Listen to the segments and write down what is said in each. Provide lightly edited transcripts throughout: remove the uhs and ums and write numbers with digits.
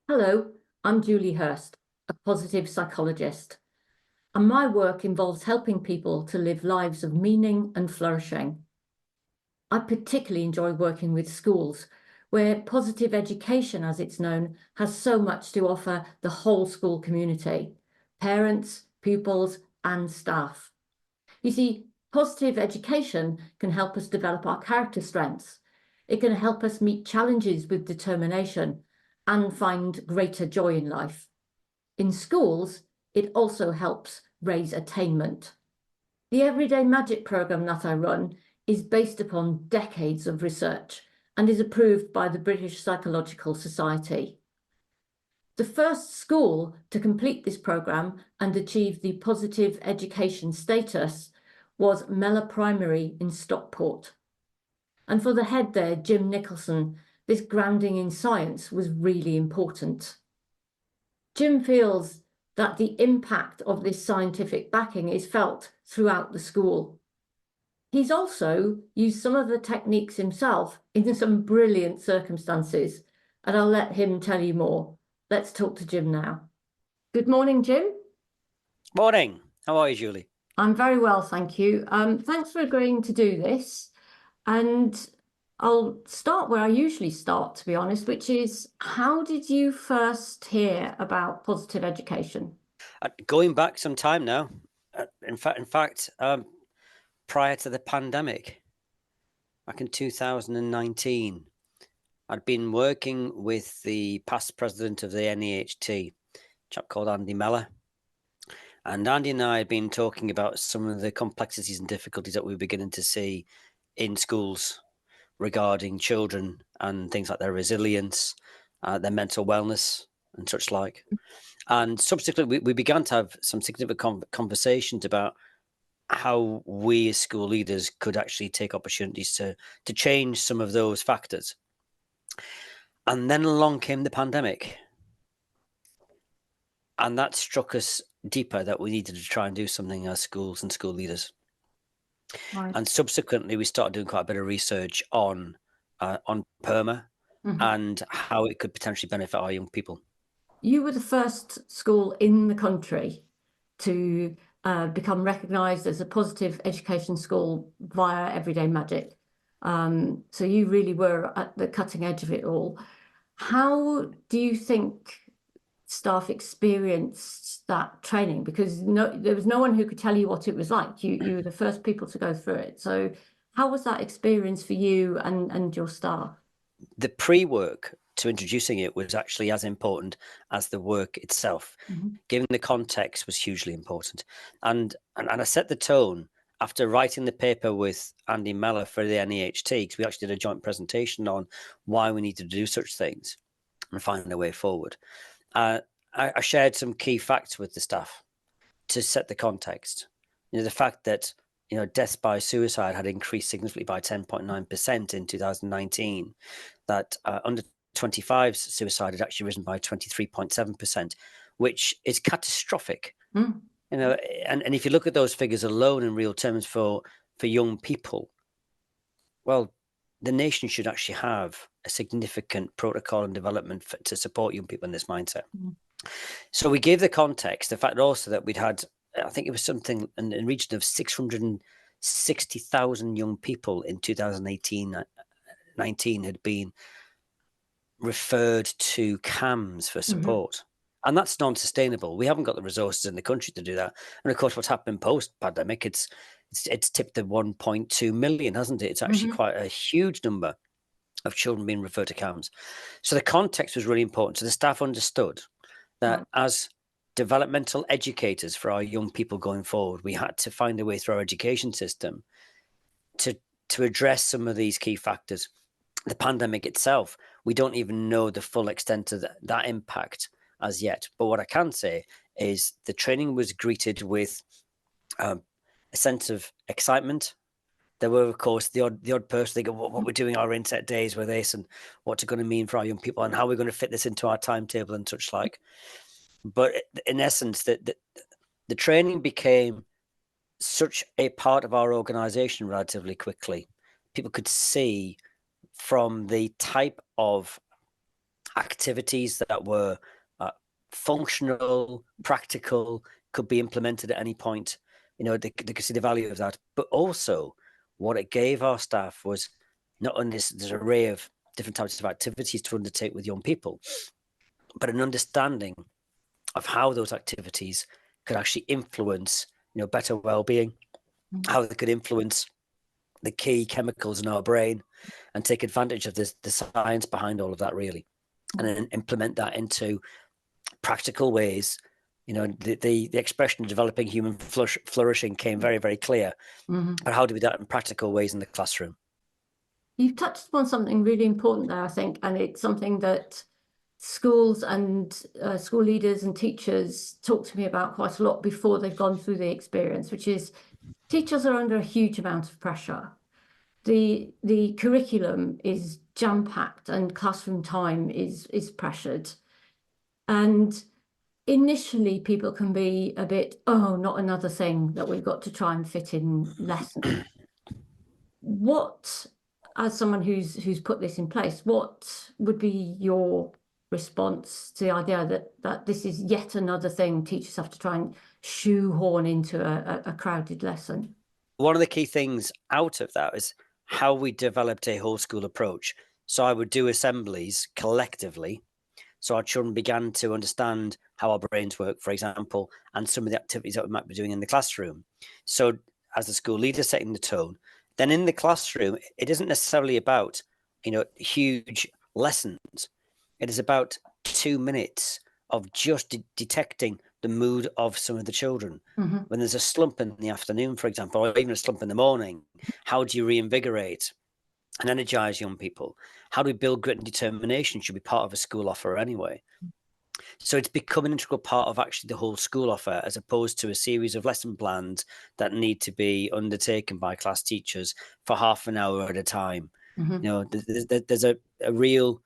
Hello, I'm Julie Hurst, a positive psychologist, and my work involves helping people to live lives of meaning and flourishing. I particularly enjoy working with schools, where positive education, as it's known, has so much to offer the whole school community, parents, pupils, and staff. You see, positive education can help us develop our character strengths. It can help us meet challenges with determination and find greater joy in life. In schools, it also helps raise attainment. The Everyday Magic programme that I run is based upon decades of research and is approved by the British Psychological Society. The first school to complete this programme and achieve the positive education status was Mellor Primary in Stockport. And for the head there, Jim Nicholson, this grounding in science was really important. Jim feels that the impact of this scientific backing is felt throughout the school. He's also used some of the techniques himself in some brilliant circumstances, and I'll let him tell you more. Let's talk to Jim now. Good morning, Jim. Morning. How are you, Julie? I'm very well, thank you. Thanks for agreeing to do this. And I'll start where I usually start, to be honest, which is, how did you first hear about positive education? Going back some time now. In fact, prior to the pandemic, back in 2019, I'd been working with the past president of the NEHT, a chap called Andy Mellor. And Andy and I had been talking about some of the complexities and difficulties that we were beginning to see in schools regarding children and things like their resilience, their mental wellness and such like. And subsequently, we began to have some significant conversations about how we as school leaders could actually take opportunities to change some of those factors. And then along came the pandemic. And that struck us deeper that we needed to try and do something as schools and school leaders. Right. And subsequently, we started doing quite a bit of research on PERMA and how it could potentially benefit our young people. You were the first school in the country to become recognised as a positive education school via Everyday Magic. So you really were at the cutting edge of it all. How do you think staff experienced that training? Because there was no one who could tell you what it was like. You were the first people to go through it. So how was that experience for you and your staff? The pre-work to introducing it was actually as important as the work itself. Given the context was hugely important. And I set the tone after writing the paper with Andy Mellor for the NEHT, because we actually did a joint presentation on why we needed to do such things and find a way forward. I shared some key facts with the staff to set the context. The fact that deaths by suicide had increased significantly by 10.9% in 2019, that under 25's suicide had actually risen by 23.7%, which is catastrophic. And if you look at those figures alone in real terms for young people, well, the nation should actually have a significant protocol and development to support young people in this mindset. So we gave the context, the fact also that we'd had, I think it was something in the region of 660,000 young people in 2018-19 had been referred to CAMS for support. And that's non-sustainable. We haven't got the resources in the country to do that. And of course, what's happened post-pandemic, it's tipped the 1.2 million, hasn't it? It's actually quite a huge number of children being referred to CAMS. So the context was really important. So the staff understood that as developmental educators for our young people going forward, we had to find a way through our education system to address some of these key factors. The pandemic itself, we don't even know the full extent of that impact as yet. But what I can say is the training was greeted with a sense of excitement. There were, of course, the odd person thinking, what we're doing our inset days with this and what's it going to mean for our young people and how we're going to fit this into our timetable and such like. But in essence, the training became such a part of our organization relatively quickly. People could see from the type of activities that were functional, practical, could be implemented at any point. They could see the value of that. But also, what it gave our staff was not only this array of different types of activities to undertake with young people, but an understanding of how those activities could actually influence, better well-being, how they could influence the key chemicals in our brain, and take advantage of the science behind all of that, really, and then implement that into practical ways. The expression of developing human flourishing came very, very clear. But how do we do that in practical ways in the classroom? You've touched upon something really important there, I think, and it's something that schools and school leaders and teachers talk to me about quite a lot before they've gone through the experience, which is teachers are under a huge amount of pressure. The curriculum is jam-packed and classroom time is pressured. And initially people can be a bit, oh, not another thing that we've got to try and fit in lesson. What, as someone who's put this in place, what would be your response to the idea that this is yet another thing teachers have to try and shoehorn into a crowded lesson? One of the key things out of that is how we developed a whole school approach. So I would do assemblies collectively, so our children began to understand how our brains work, for example, and some of the activities that we might be doing in the classroom. So as the school leader setting the tone, then in the classroom, it isn't necessarily about, huge lessons. It is about 2 minutes of just detecting the mood of some of the children. When there's a slump in the afternoon, for example, or even a slump in the morning, how do you reinvigorate and energize young people? How do we build grit and determination? Should be part of a school offer anyway. So it's become an integral part of actually the whole school offer, as opposed to a series of lesson plans that need to be undertaken by class teachers for half an hour at a time. There's a real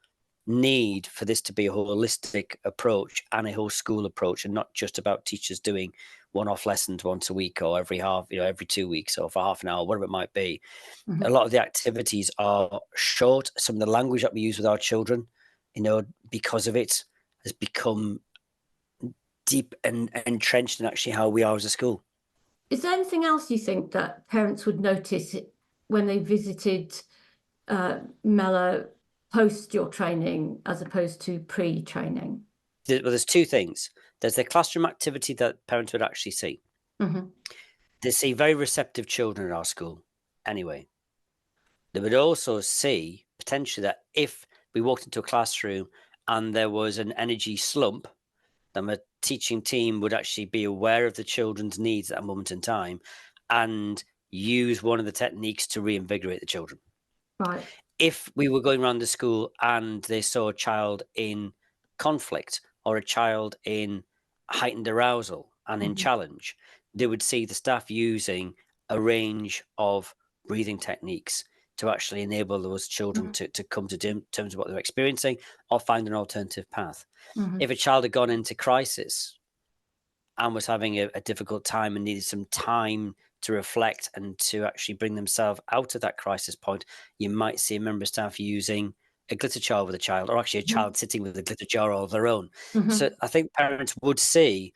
need for this to be a holistic approach and a whole school approach, and not just about teachers doing one-off lessons once a week or every 2 weeks or for half an hour, whatever it might be. A lot of the activities are short. Some of the language that we use with our children, because of it, has become deep and entrenched in actually how we are as a school. Is there anything else you think that parents would notice when they visited Mellor post your training as opposed to pre-training? Well, there's two things. There's the classroom activity that parents would actually see. They see very receptive children at our school anyway. They would also see potentially that if we walked into a classroom and there was an energy slump, then the teaching team would actually be aware of the children's needs at that moment in time and use one of the techniques to reinvigorate the children. Right. If we were going around the school and they saw a child in conflict or a child in heightened arousal and in challenge, they would see the staff using a range of breathing techniques to actually enable those children to come to terms with what they're experiencing or find an alternative path. If a child had gone into crisis and was having a difficult time and needed some time to reflect and to actually bring themselves out of that crisis point, you might see a member of staff using a glitter jar with a child, or actually a child sitting with a glitter jar all of their own. So I think parents would see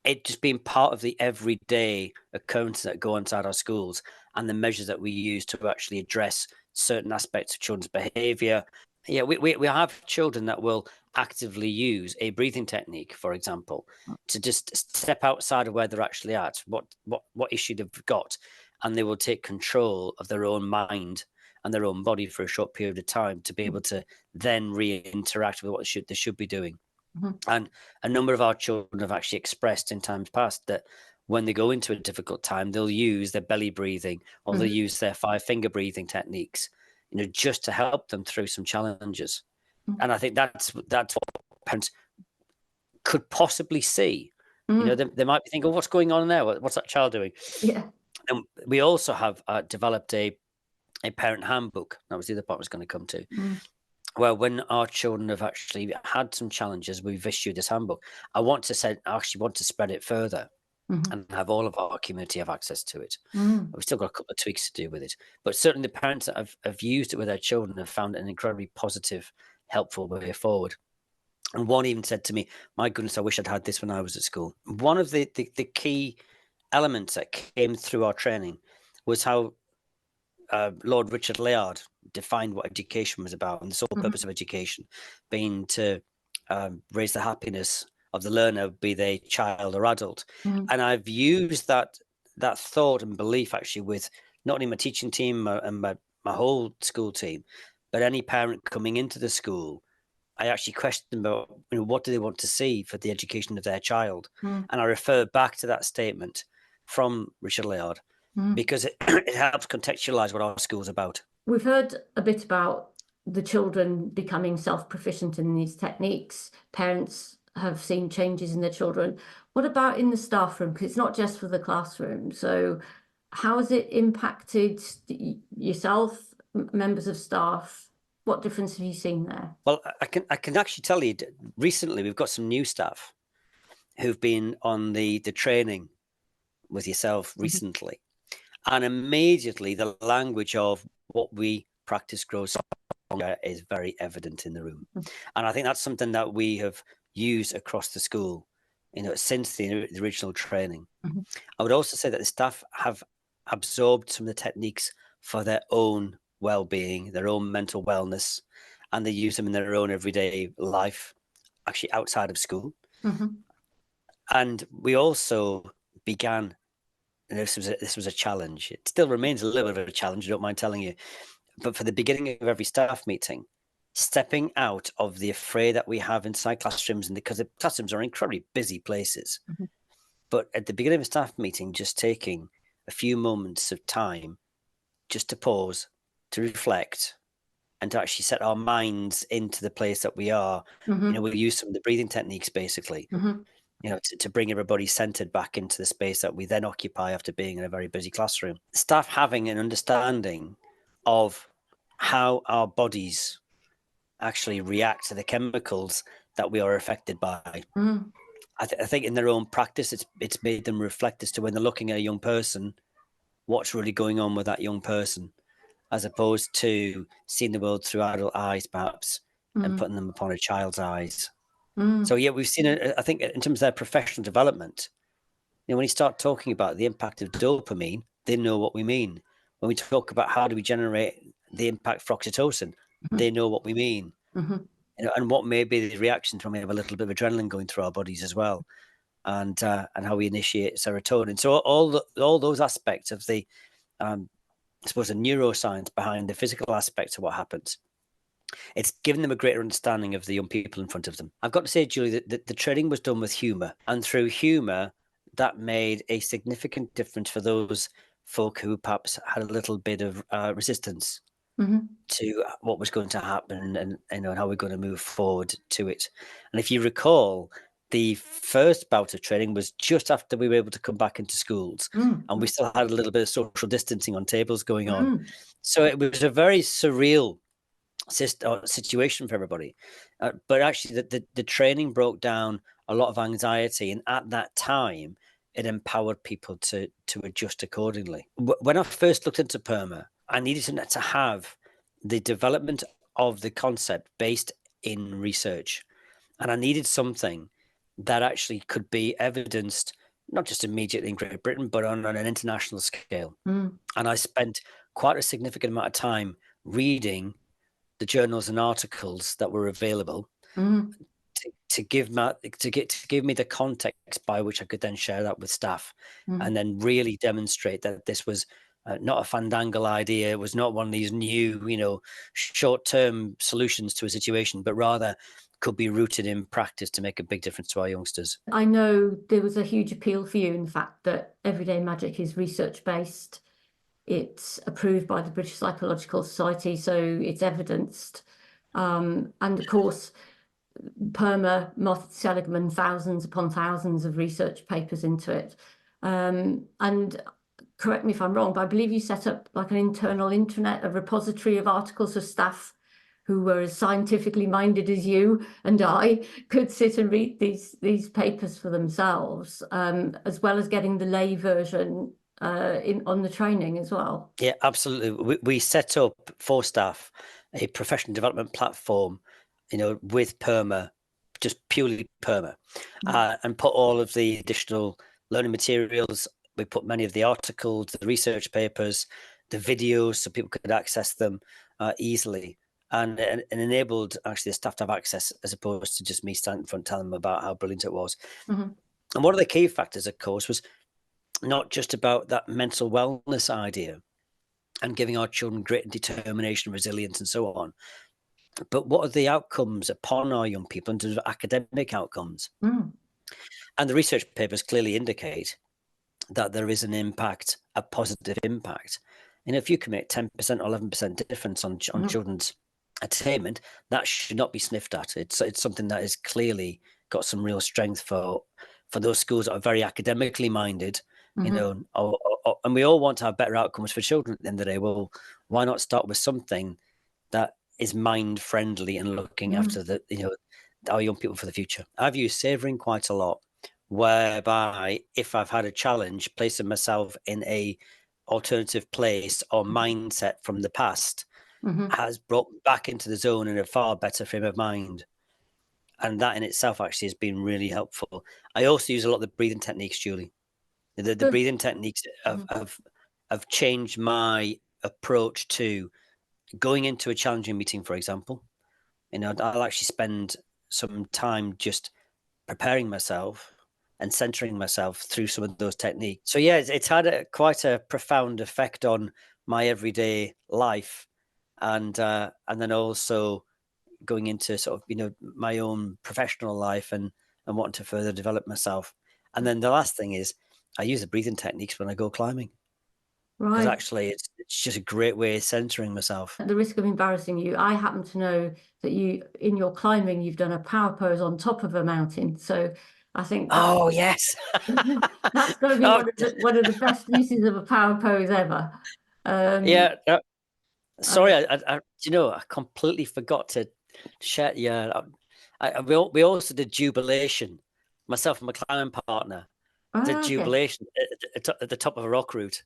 it just being part of the everyday occurrences that go inside our schools and the measures that we use to actually address certain aspects of children's behavior. Yeah, we have children that will actively use a breathing technique, for example, to just step outside of where they're actually at, what issue they've got, and they will take control of their own mind and their own body for a short period of time to be able to then re-interact with what they should be doing. And a number of our children have actually expressed in times past that when they go into a difficult time, they'll use their belly breathing or they'll use their 5-finger breathing techniques, just to help them through some challenges. And I think that's what parents could possibly see. They might be thinking, "What's going on there? What's that child doing?" Yeah. And we also have developed a parent handbook. That was the other part I was going to come to. Well, when our children have actually had some challenges, we've issued this handbook. I actually want to spread it further and have all of our community have access to it. We've still got a couple of tweaks to do with it, but certainly the parents that have used it with their children have found it an incredibly positive, helpful way forward. And one even said to me, "My goodness, I wish I'd had this when I was at school." One of the key elements that came through our training was how Lord Richard Layard defined what education was about, and the sole purpose of education being to raise the happiness of the learner, be they child or adult. And I've used that thought and belief actually with not only my teaching team and my whole school team, but any parent coming into the school. I actually question about, what do they want to see for the education of their child? And I refer back to that statement from Richard Layard because it helps contextualize what our school's about. We've heard a bit about the children becoming self-proficient in these techniques. Parents have seen changes in their children. What about in the staff room? Because it's not just for the classroom. So how has it impacted yourself, members of staff? What difference have you seen there? Well, I can actually tell you, recently we've got some new staff who've been on the training with yourself recently. And immediately the language of what we practice grows stronger is very evident in the room. And I think that's something that we have used across the school, since the original training. I would also say that the staff have absorbed some of the techniques for their own well-being, their own mental wellness, and they use them in their own everyday life, actually outside of school. And we also began, and this was a challenge. It still remains a little bit of a challenge, I don't mind telling you. But for the beginning of every staff meeting, stepping out of the fray that we have inside classrooms, and because the classrooms are incredibly busy places. But at the beginning of a staff meeting, just taking a few moments of time just to pause, to reflect, and to actually set our minds into the place that we are. We'll use some of the breathing techniques, basically, to bring everybody centered back into the space that we then occupy after being in a very busy classroom. Staff having an understanding of how our bodies actually react to the chemicals that we are affected by. I think in their own practice, it's made them reflect as to when they're looking at a young person, what's really going on with that young person, as opposed to seeing the world through adult eyes, perhaps, and putting them upon a child's eyes. So yeah, we've seen it, I think, in terms of their professional development. When you start talking about the impact of dopamine, they know what we mean. When we talk about how do we generate the impact for oxytocin, they know what we mean. And what may be the reactions when we have a little bit of adrenaline going through our bodies as well, and how we initiate serotonin. So all those aspects of the, I suppose, the neuroscience behind the physical aspects of what happens, it's given them a greater understanding of the young people in front of them. I've got to say, Julie, that the training was done with humour, and through humour, that made a significant difference for those folk who perhaps had a little bit of resistance to what was going to happen, and how we're going to move forward to it. And if you recall, the first bout of training was just after we were able to come back into schools, and we still had a little bit of social distancing on tables going on. So it was a very surreal situation for everybody. But actually, the training broke down a lot of anxiety, and at that time, it empowered people to adjust accordingly. When I first looked into PERMA, I needed to have the development of the concept based in research. And I needed something that actually could be evidenced, not just immediately in Great Britain, but on an international scale. And I spent quite a significant amount of time reading the journals and articles that were available to give me the context by which I could then share that with staff, and then really demonstrate that this was not a fandangle idea. It was not one of these new, short-term solutions to a situation, but rather could be rooted in practice to make a big difference to our youngsters. I know there was a huge appeal for you in the fact that Everyday Magic is research-based. It's approved by the British Psychological Society, so it's evidenced. And of course, PERMA, Martha Seligman, thousands upon thousands of research papers into it. And correct me if I'm wrong, but I believe you set up like an internal intranet, a repository of articles for staff who were as scientifically minded as you and I could sit and read these papers for themselves, as well as getting the lay version on the training as well. Yeah, absolutely. We set up for staff a professional development platform with perma, just purely perma, Mm. and put all of the additional learning materials. We put many of the articles, the research papers, the videos, so people could access them easily, and enabled actually the staff to have access, as opposed to just me standing in front telling them about how brilliant it was. Mhm. And one of the key factors, of course, was not just about that mental wellness idea and giving our children grit and determination, resilience, and so on, but what are the outcomes upon our young people in terms of academic outcomes? Mm. And the research papers clearly indicate that there is an impact, a positive impact. And if you can make 10% or 11% difference on Mhm. children's attainment, that should not be sniffed at. It's something that is clearly got some real strength for those schools that are very academically minded, Mhm. and we all want to have better outcomes for children at the end of the day. Well, why not start with something that is mind friendly and looking Mm. after our young people for the future? I've used savoring quite a lot, whereby if I've had a challenge, placing myself in a alternative place or mindset from the past Mhm. has brought me back into the zone in a far better frame of mind. And that in itself actually has been really helpful. I also use a lot of the breathing techniques, Julie. The Good. breathing techniques Mhm. have changed my approach to going into a challenging meeting, for example. I'll actually spend some time just preparing myself and centering myself through some of those techniques. So yeah, it's had quite a profound effect on my everyday life, and then also going into sort of my own professional life, and wanting to further develop myself. And then the last thing is I use the breathing techniques when I go climbing, because Right. actually it's just a great way of centering myself. At the risk of embarrassing you, I happen to know that in your climbing, you've done a power pose on top of a mountain. So I think that Oh yes. that's got to be Oh one of the best uses of a power pose ever. Um, yeah. Sorry, I completely forgot to share. Yeah, we also did jubilation. Myself and my climbing partner did okay. jubilation at the top of a rock route,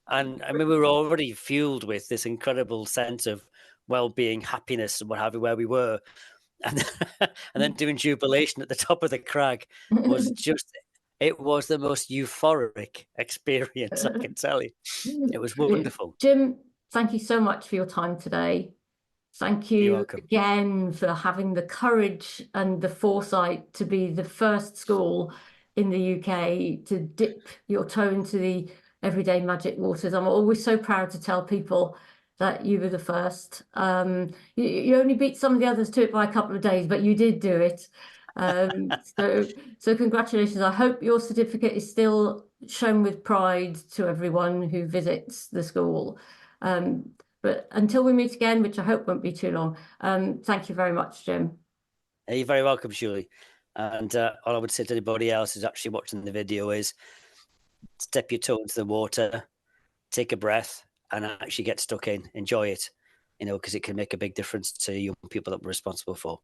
and I mean we were already fueled with this incredible sense of well-being, happiness, and what have you, where we were, and and then doing jubilation at the top of the crag was just. It was the most euphoric experience, I can tell you. It was Brilliant. wonderful. Jim, thank you so much for your time today. Thank You're you welcome. again for having the courage and the foresight to be the first school in the UK to dip your toe into the everyday magic waters. I'm always so proud to tell people that you were the first. You only beat some of the others to it by a couple of days, but you did do it. So congratulations. I hope your certificate is still shown with pride to everyone who visits the school. But until we meet again, which I hope won't be too long, thank you very much, Jim. You're very welcome, Julie. And all I would say to anybody else who's actually watching the video is step your toe into the water, take a breath, and actually get stuck in. Enjoy it, because it can make a big difference to young people that we're responsible for.